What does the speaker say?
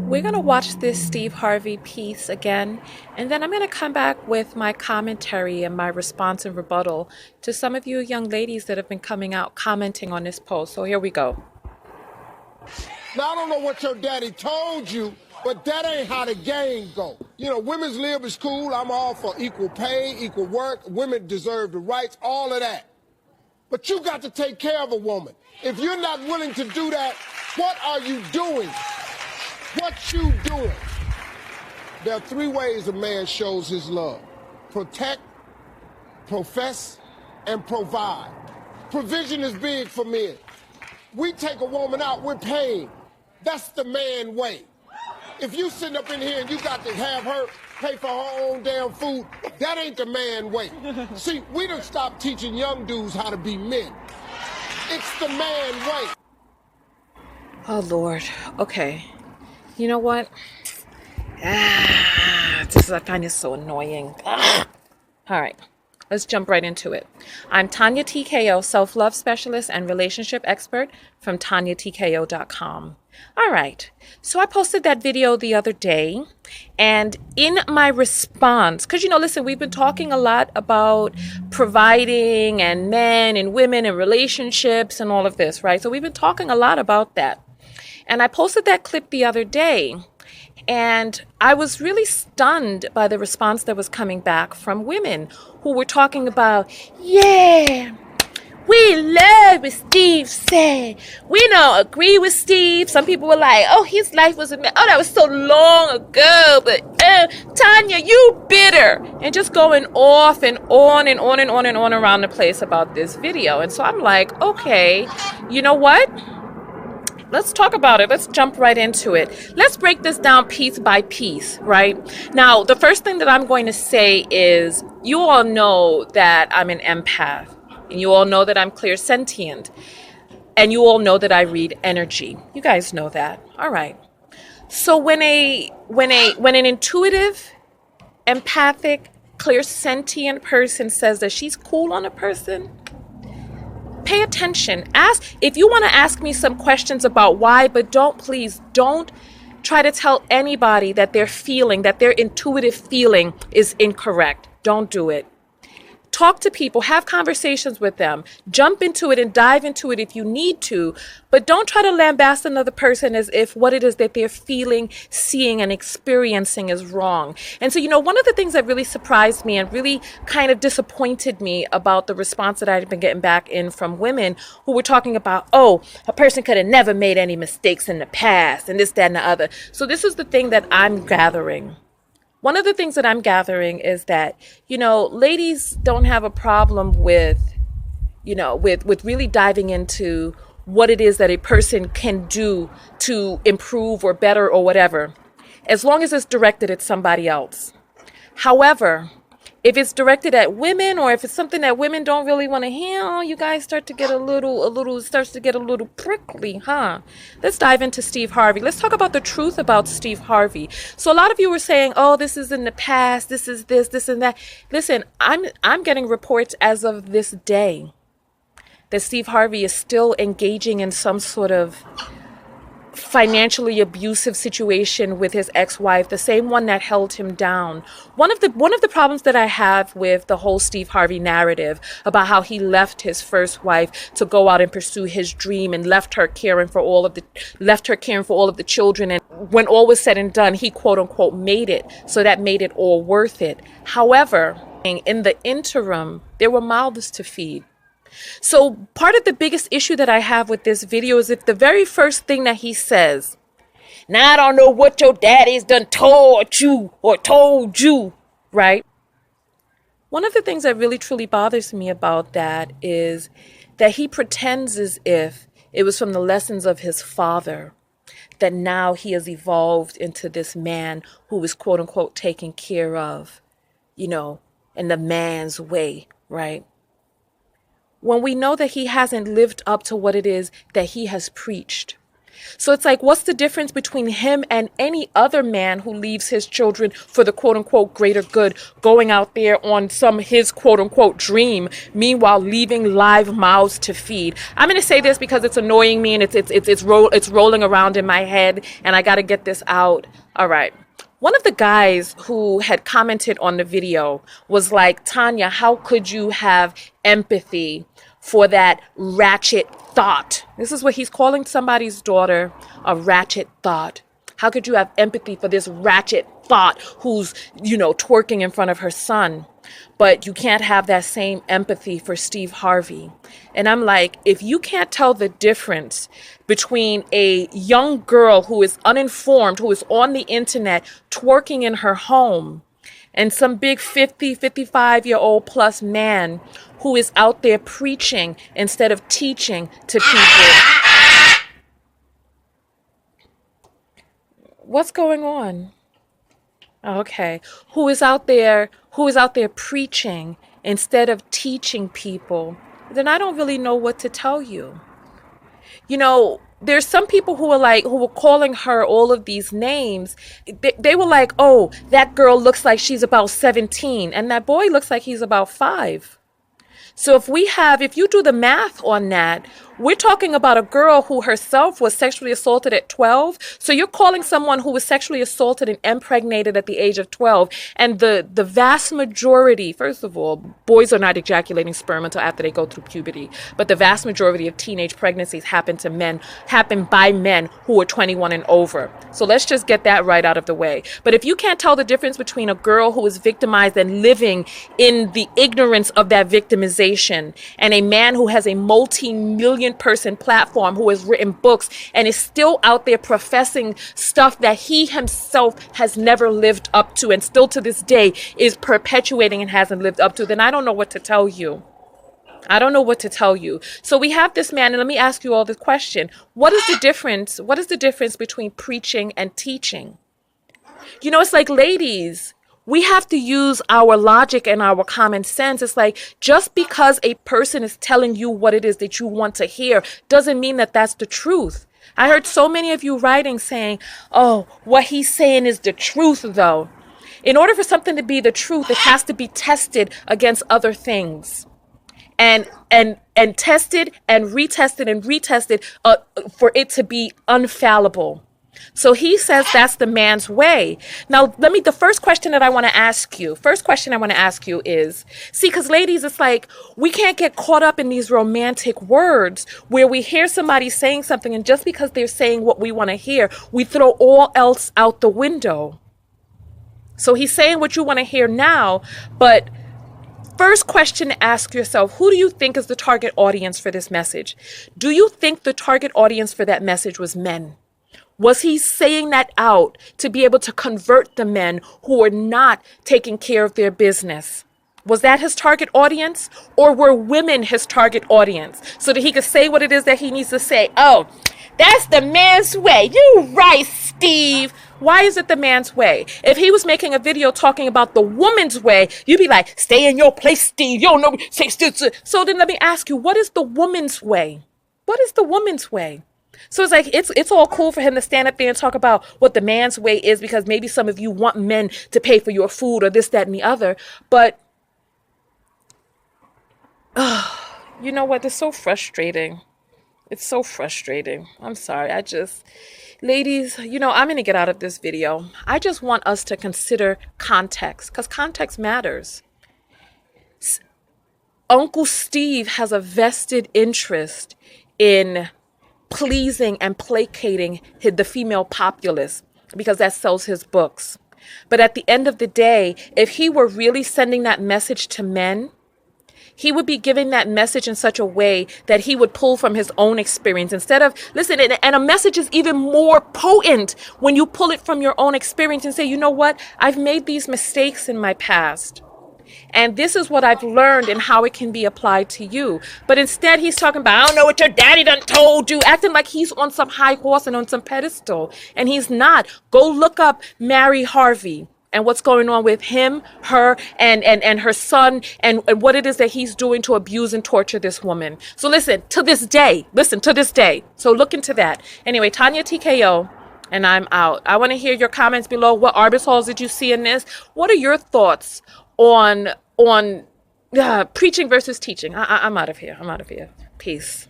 We're going to watch this Steve Harvey piece again, and then I'm going to come back with my commentary and my response and rebuttal to some of you young ladies that have been coming out commenting on this post. So here we go. Now, I don't know what your daddy told you, but that ain't how the game go. You know, women's lib is cool. I'm all for equal pay, equal work. Women deserve the rights, all of that. But you got to take care of a woman. If you're not willing to do that, what are you doing? What you doing? There are three ways a man shows his love: protect, profess, and provide. Provision is big for men. We take a woman out, we're paying. That's the man way. If you sitting up in here and you got to have her pay for her own damn food, that ain't the man way. See, we done stopped teaching young dudes how to be men. It's the man way. Oh, Lord. Okay. You know what? I find this so annoying. All right. Let's jump right into it. I'm Tonya TKO, self-love specialist and relationship expert from TonyaTKO.com. All right. So I posted that video the other day, and in my response, because, listen, we've been talking a lot about providing and men and women and relationships and all of this, right? So we've been talking a lot about that. And I posted that clip the other day, and I was really stunned by the response that was coming back from women who were talking about, yeah, we love what Steve said. We don't agree with Steve. Some people were like, oh, his life was that was so long ago. But Tonya, you bitter. And just going off and on and on and on and on around the place about this video. And so I'm like, okay, you know what? Let's talk about it. Let's jump right into it. Let's break this down piece by piece, right? Now, the first thing that I'm going to say is you all know that I'm an empath, and you all know that I'm clairsentient, and you all know that I read energy. You guys know that. All right. So when an intuitive, empathic, clairsentient person says that she's cool on a person, pay attention. Ask if you want to ask me some questions about why, but please don't try to tell anybody that their intuitive feeling is incorrect. Don't do it. Talk to people, have conversations with them, jump into it and dive into it if you need to, but don't try to lambast another person as if what it is that they're feeling, seeing, and experiencing is wrong. And so, one of the things that really surprised me and really kind of disappointed me about the response that I'd been getting back in from women who were talking about, oh, a person could have never made any mistakes in the past and this, that, and the other. So this is the thing that I'm gathering. One of the things that I'm gathering is that, ladies don't have a problem with really diving into what it is that a person can do to improve or better or whatever, as long as it's directed at somebody else. However, if it's directed at women, or if it's something that women don't really want to hear, you guys start to get starts to get a little prickly, huh? Let's dive into Steve Harvey. Let's talk about the truth about Steve Harvey. So a lot of you were saying, oh, this is in the past, this is this and that. Listen, I'm getting reports as of this day that Steve Harvey is still engaging in some sort of financially abusive situation with his ex-wife, the same one that held him down. One of the problems that I have with the whole Steve Harvey narrative about how he left his first wife to go out and pursue his dream and left her caring for all of the children, and when all was said and done, he quote unquote made it, so that made it all worth it. However, in the interim, there were mouths to feed. So part of the biggest issue that I have with this video is if the very first thing that he says, now I don't know what your daddy's done taught you or told you, right? One of the things that really truly bothers me about that is that he pretends as if it was from the lessons of his father that now he has evolved into this man who is quote unquote taken care of, in the man's way, right? When we know that he hasn't lived up to what it is that he has preached. So it's like, what's the difference between him and any other man who leaves his children for the quote unquote greater good, going out there on his quote unquote dream, meanwhile leaving live mouths to feed? I'm going to say this because it's annoying me and it's rolling around in my head, and I got to get this out. All right. One of the guys who had commented on the video was like, Tonya, how could you have empathy for that ratchet thought? This is what he's calling somebody's daughter, a ratchet thought. How could you have empathy for this ratchet thought who's, twerking in front of her son? But you can't have that same empathy for Steve Harvey. And I'm like, if you can't tell the difference between a young girl who is uninformed, who is on the internet twerking in her home, and some big 50, 55-year-old plus man who is out there preaching instead of teaching to people. What's going on? Okay. Who is out there preaching instead of teaching people? Then I don't really know what to tell you. There's some people who were calling her all of these names. They were like, oh, that girl looks like she's about 17 and that boy looks like he's about 5. So if you do the math on that, we're talking about a girl who herself was sexually assaulted at 12. So you're calling someone who was sexually assaulted and impregnated at the age of 12. And the vast majority, first of all, boys are not ejaculating sperm until after they go through puberty. But the vast majority of teenage pregnancies happen by men who are 21 and over. So let's just get that right out of the way. But if you can't tell the difference between a girl who is victimized and living in the ignorance of that victimization and a man who has a multi-million person platform, who has written books and is still out there professing stuff that he himself has never lived up to and still to this day is perpetuating and hasn't lived up to, then I don't know what to tell you. I don't know what to tell you. So we have this man, and let me ask you all this question. What is the difference? What is the difference between preaching and teaching? It's like, ladies, we have to use our logic and our common sense. It's like, just because a person is telling you what it is that you want to hear doesn't mean that that's the truth. I heard so many of you writing saying, oh, what he's saying is the truth, though. In order for something to be the truth, it has to be tested against other things. And tested and retested for it to be infallible. So he says that's the man's way. Now, the first question I want to ask you is, because ladies, it's like, we can't get caught up in these romantic words where we hear somebody saying something, and just because they're saying what we want to hear, we throw all else out the window. So he's saying what you want to hear now, but first question to ask yourself, who do you think is the target audience for this message? Do you think the target audience for that message was men? Was he saying that out to be able to convert the men who are not taking care of their business? Was that his target audience? Or were women his target audience? So that he could say what it is that he needs to say. Oh, that's the man's way. You right, Steve. Why is it the man's way? If he was making a video talking about the woman's way, you'd be like, stay in your place, Steve. You don't know. So then let me ask you, what is the woman's way? What is the woman's way? So it's like, it's all cool for him to stand up there and talk about what the man's way is, because maybe some of you want men to pay for your food or this, that, and the other. But, you know what? It's so frustrating. It's so frustrating. I'm sorry. Ladies, I'm going to get out of this video. I just want us to consider context, because context matters. Uncle Steve has a vested interest in pleasing and placating the female populace, because that sells his books. But at the end of the day, if he were really sending that message to men, he would be giving that message in such a way that he would pull from his own experience instead of, listen, and a message is even more potent when you pull it from your own experience and say, you know what, I've made these mistakes in my past. And this is what I've learned and how it can be applied to you. But instead, he's talking about, I don't know what your daddy done told you, acting like he's on some high horse and on some pedestal. And he's not. Go look up Marry Harvey. and what's going on with him, her, and her son, and what it is that he's doing to abuse and torture this woman. So listen, to this day. So look into that. Anyway, Tonya TKO, and I'm out. I want to hear your comments below. What arbitrals did you see in this? What are your thoughts on preaching versus teaching? I'm out of here. Peace.